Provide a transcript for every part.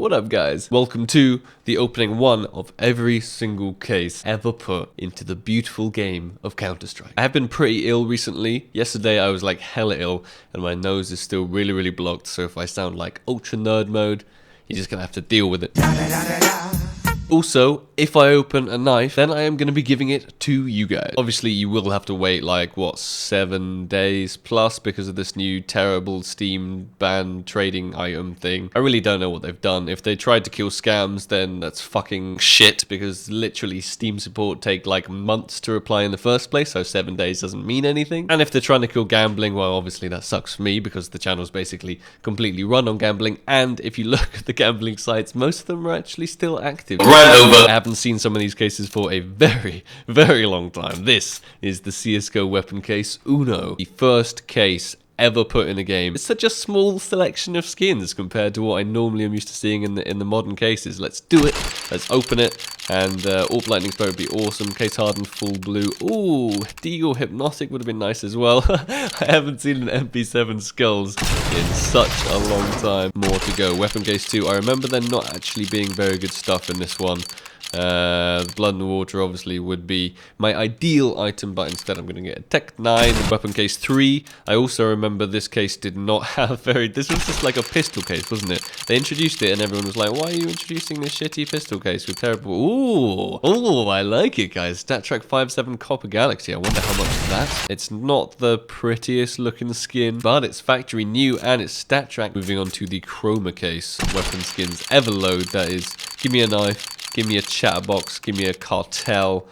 What up, guys? Welcome to the opening one of every single case ever put into the beautiful game of Counter-Strike. I have been pretty ill recently. Yesterday I was like hella ill and my nose is still really blocked, so if I sound like ultra nerd mode, you're just gonna have to deal with it. Also, if I open a knife, then I am going to be giving it to you guys. Obviously, you will have to wait like, what, 7 days plus because of this new terrible Steam ban trading item thing. I really don't know what they've done. If they tried to kill scams, then that's fucking shit because literally Steam support take like months to reply in the first place, so 7 days doesn't mean anything. And if they're trying to kill gambling, well, obviously that sucks for me because the channel's basically completely run on gambling. And if you look at the gambling sites, most of them are actually still active. I haven't seen some of these cases for a very long time. This is the CSGO weapon case Uno, the first case ever put in a game. It's such a small selection of skins compared to what I normally am used to seeing in the modern cases. Let's do it. Let's open it. And AWP Lightning Spray would be awesome. Case Hardened full blue. Ooh, Deagle Hypnotic would have been nice as well. I haven't seen an MP7 Skulls in such a long time. More to go. Weapon case 2. I remember there not actually being very good stuff in this one. Blood and Water obviously would be my ideal item, but instead I'm going to get a Tech 9. Weapon case 3. I also remember this case did not have this was just like a pistol case, wasn't it? They introduced it and everyone was like, why are you introducing this shitty pistol case with terrible... Ooh, I like it, guys. StatTrak 5.7 Copper Galaxy. I wonder how much is that. It's not the prettiest looking skin, but it's factory new and it's StatTrak. Moving on to the Chroma case. Weapon skins Everload, that is. Give me a knife. Give me a Chatterbox, give me a Cartel.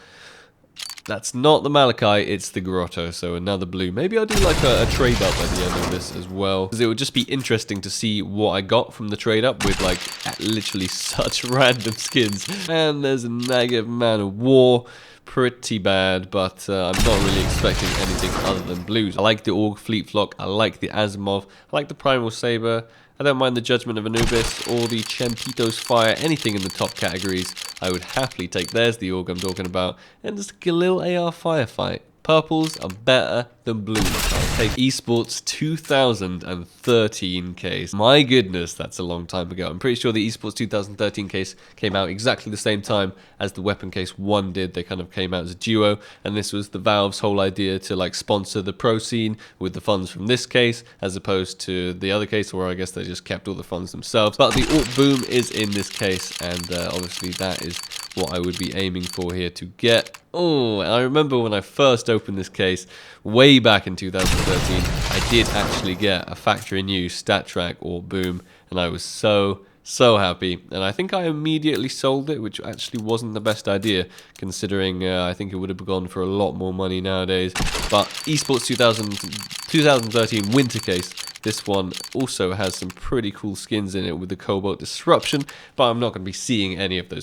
That's not the Malachi, it's the Grotto, so another blue. Maybe I'll do like a trade up at the end of this as well, because it would just be interesting to see what I got from the trade up with like literally such random skins. And there's a negative Man of War. Pretty bad, but I'm not really expecting anything other than blues. I like the Org Fleet Flock, I like the Asimov, I like the Primal Saber. I don't mind the Judgment of Anubis or the Chempitos Fire, anything in the top categories. I would happily take. There's the Org I'm talking about. And just a Galil AR Firefight. Purples are better than blues. I'll take Esports 2013 case. My goodness, that's a long time ago. I'm pretty sure the Esports 2013 case came out exactly the same time as the Weapon Case 1 did. They kind of came out as a duo, and this was the Valve's whole idea to like sponsor the pro scene with the funds from this case, as opposed to the other case where I guess they just kept all the funds themselves. But the AWP Boom is in this case, and obviously that is what I would be aiming for here to get. Oh, and I remember when I first opened this case way back in 2013, I did actually get a factory new StatTrak or Boom, and I was so happy. And I think I immediately sold it, which actually wasn't the best idea, considering I think it would have gone for a lot more money nowadays. But Esports 2013 Winter case, this one also has some pretty cool skins in it with the Cobalt Disruption, but I'm not going to be seeing any of those.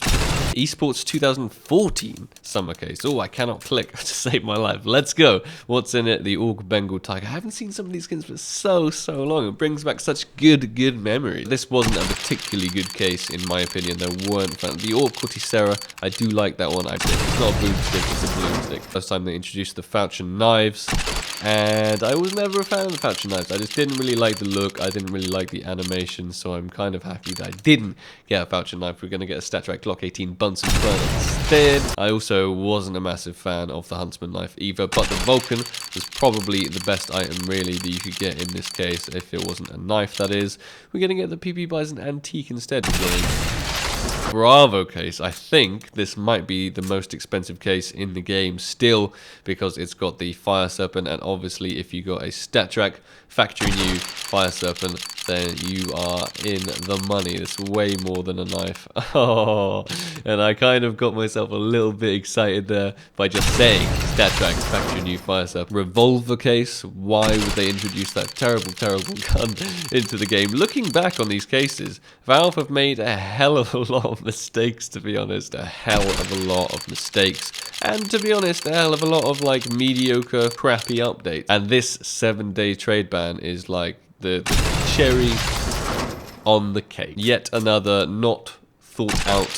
Esports 2014 Summer case. Oh, I cannot click to save my life. Let's go. What's in it? The Org Bengal Tiger. I haven't seen some of these skins for so long. It brings back such good memories. This wasn't a particularly good case, in my opinion. There weren't fans. The Org Corticera, I do like that one. It's not a boomstick, it's a bloomstick. First time they introduced the Falchion knives. And I was never a fan of the Falchion knives. I just didn't really like the look. I didn't really like the animation, so I'm kind of happy that I didn't get a Falchion knife. We're going to get a StatTrak Glock 18 Bunsen burner instead. I also wasn't a massive fan of the Huntsman knife either, but the Vulcan was probably the best item really that you could get in this case, if it wasn't a knife, that is. We're going to get the PP Bison Antique instead. Bravo case. I think this might be the most expensive case in the game still, because it's got the Fire Serpent, and obviously if you got a StatTrak factory new Fire Serpent, then you are in the money. It's way more than a knife. Oh, and I kind of got myself a little bit excited there by just saying StatTrak factory new Fire Serpent. Revolver case. Why would they introduce that terrible gun into the game? Looking back on these cases, Valve have made a hell of a lot of mistakes, to be honest. A hell of a lot of mistakes. And to be honest, a hell of a lot of like mediocre, crappy updates. And this 7-day trade ban is like the cherry on the cake. Yet another not thought out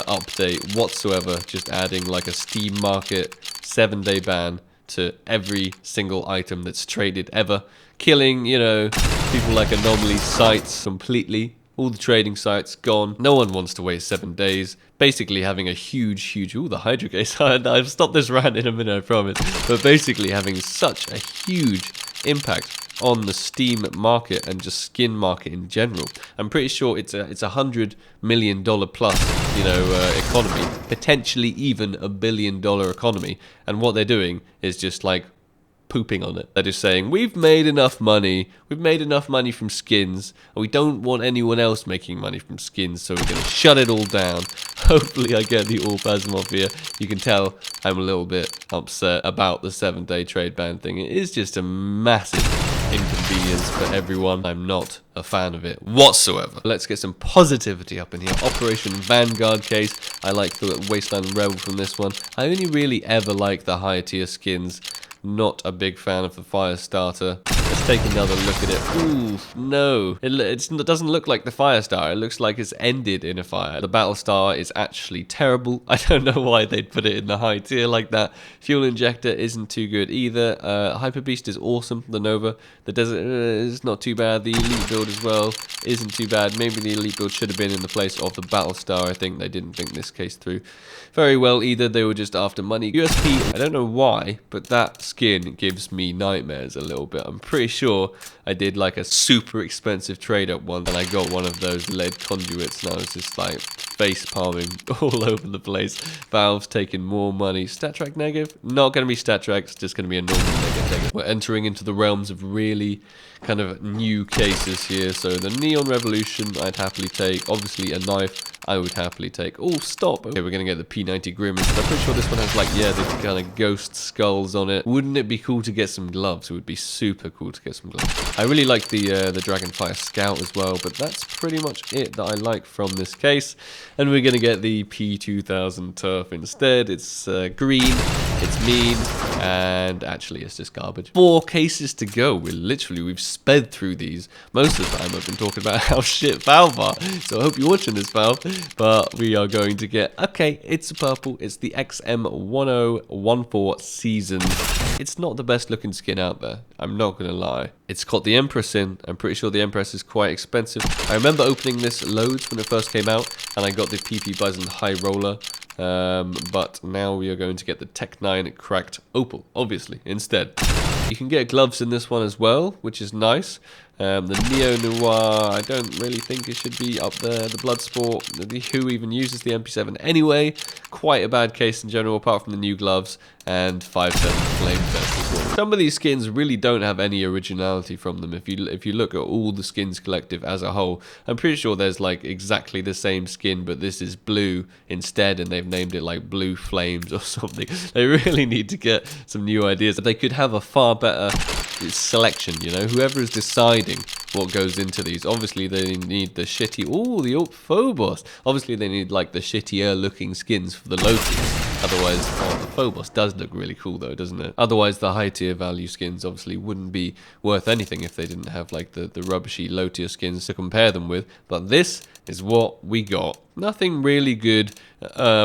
update whatsoever, just adding like a Steam Market 7-day ban to every single item that's traded ever, killing, you know, people like Anomaly sites completely. all the trading sites gone. No one wants to wait 7 days. Basically having a huge, ooh, the Hydra case. I've stopped this rant in a minute, I promise. But basically having such a huge impact on the Steam market and just skin market in general. I'm pretty sure it's a $100 million plus, economy, potentially even $1 billion economy. And what they're doing is just like pooping on it. They're just saying, we've made enough money from skins, and we don't want anyone else making money from skins, so we're going to shut it all down. Hopefully I get the AWP Asimov here. You can tell I'm a little bit upset about the 7-day trade ban thing. It is just a massive inconvenience for everyone. I'm not a fan of it whatsoever. Let's get some positivity up in here. Operation Vanguard case. I like the Wasteland Rebel from this one. I only really ever like the higher tier skins. Not a big fan of the Firestarter. Let's take another look at it. Ooh, no. It doesn't look like the Firestar. It looks like it's ended in a fire. The Battlestar is actually terrible. I don't know why they'd put it in the high tier like that. Fuel Injector isn't too good either. Hyper Beast is awesome. The Nova. The Desert is not too bad. The Elite build as well isn't too bad. Maybe the Elite build should have been in the place of the Battlestar. I think they didn't think this case through very well either. They were just after money. USP, I don't know why, but that skin gives me nightmares a little bit. I'm pretty sure I did like a super expensive trade up once and I got one of those lead conduits and I was just like face palming all over the place. Valve's taking more money. Stat track negative? Not going to be stat track, it's just going to be a normal negative. We're entering into the realms of really kind of new cases here. So the Neon Revolution I'd happily take. Obviously a knife I would happily take. Oh, stop. Okay, we're going to get the P90 Grimmest. I'm pretty sure this one has like, yeah, the kind of ghost skulls on it. Wouldn't it be cool to get some gloves? It would be super cool to get some gloves. I really like the Dragonfire Scout as well, but that's pretty much it that I like from this case. And we're going to get the P2000 Turf instead. It's green, it's mean, and actually it's just garbage. 4 cases to go. We've sped through these. Most of the time I've been talking about how shit Valve are, so I hope you're watching this, Valve. But we are going to get, okay, it's a purple. It's the XM1014 Season. It's not the best looking skin out there, I'm not going to lie. It's got the Empress in. I'm pretty sure the Empress is quite expensive. I remember opening this loads when it first came out, and I got the PP Bison High Roller. But now we are going to get the Tech 9 Cracked Opal, obviously, instead. You can get gloves in this one as well, which is nice. The Neo Noir, I don't really think it should be up there. The Bloodsport, who even uses the MP7 anyway? Quite a bad case in general, apart from the new gloves and 5.7 Flame Test as well. Some of these skins really don't have any originality from them. If you look at all the skins collective as a whole, I'm pretty sure there's like exactly the same skin, but this is blue instead, and they've named it like Blue Flames or something. They really need to get some new ideas. They could have a far better selection, whoever is deciding what goes into these. Obviously they need the shitty, the Phobos. Obviously they need like the shittier looking skins for the low tiers. Otherwise, the Phobos does look really cool though, doesn't it? Otherwise the high tier value skins obviously wouldn't be worth anything if they didn't have like the rubbishy low tier skins to compare them with. But this is what we got. Nothing really good.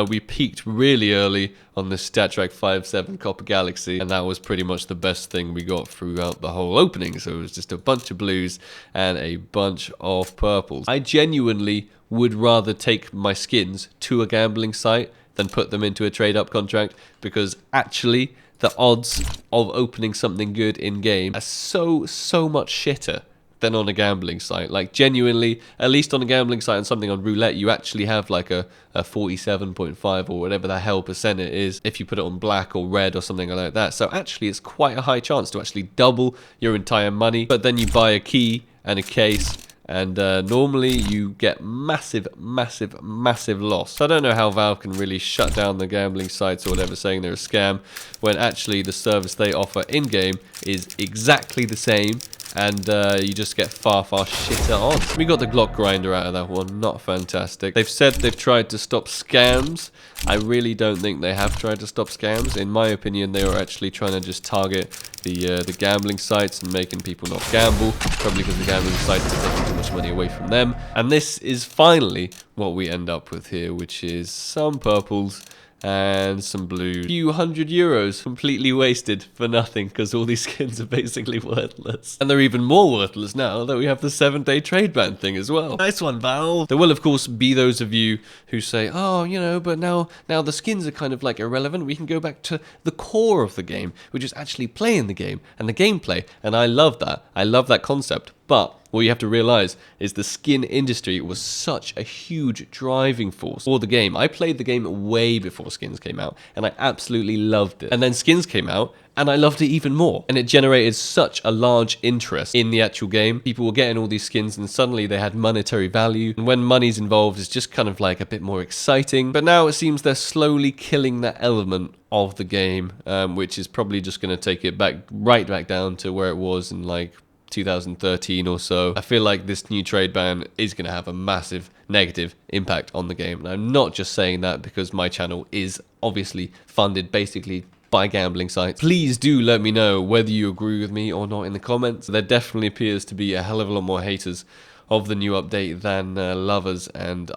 We peaked really early on the StatTrak 5.7 Copper Galaxy, and that was pretty much the best thing we got throughout the whole opening. So it was just a bunch of blues and a bunch of purples. I genuinely would rather take my skins to a gambling site than put them into a trade-up contract, because actually the odds of opening something good in-game are so much shitter than on a gambling site. Like genuinely, at least on a gambling site and something on roulette, you actually have like a 47.5 or whatever the hell percent it is if you put it on black or red or something like that. So actually it's quite a high chance to actually double your entire money. But then you buy a key and a case, and normally you get massive loss. So I don't know how Valve can really shut down the gambling sites or whatever, saying they're a scam, when actually the service they offer in-game is exactly the same, and you just get far shitter odds. We got the Glock Grinder out of that one, not fantastic. They've said they've tried to stop scams. I really don't think they have tried to stop scams. In my opinion, they were actually trying to just target the gambling sites and making people not gamble, probably because the gambling sites are taking too much money away from them. And this is finally what we end up with here, which is some purples and some blue. A few €100 completely wasted for nothing because all these skins are basically worthless. And they're even more worthless now that we have the 7-day trade ban thing as well. Nice one, Valve. There will of course be those of you who say, oh, you know, but now the skins are kind of like irrelevant. We can go back to the core of the game, which is actually playing the game and the gameplay. And I love that. I love that concept. But what you have to realize is the skin industry was such a huge driving force for the game. I played the game way before skins came out, and I absolutely loved it. And then skins came out, and I loved it even more. And it generated such a large interest in the actual game. People were getting all these skins, and suddenly they had monetary value. And when money's involved, it's just kind of like a bit more exciting. But now it seems they're slowly killing that element of the game, which is probably just going to take it right back down to where it was in like 2013 or so. I feel like this new trade ban is going to have a massive negative impact on the game. And I'm not just saying that because my channel is obviously funded basically by gambling sites. Please do let me know whether you agree with me or not in the comments. There definitely appears to be a hell of a lot more haters of the new update than lovers, and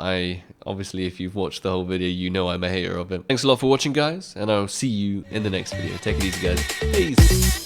obviously if you've watched the whole video, you know I'm a hater of it. Thanks a lot for watching, guys, and I'll see you in the next video. Take it easy, guys. Peace.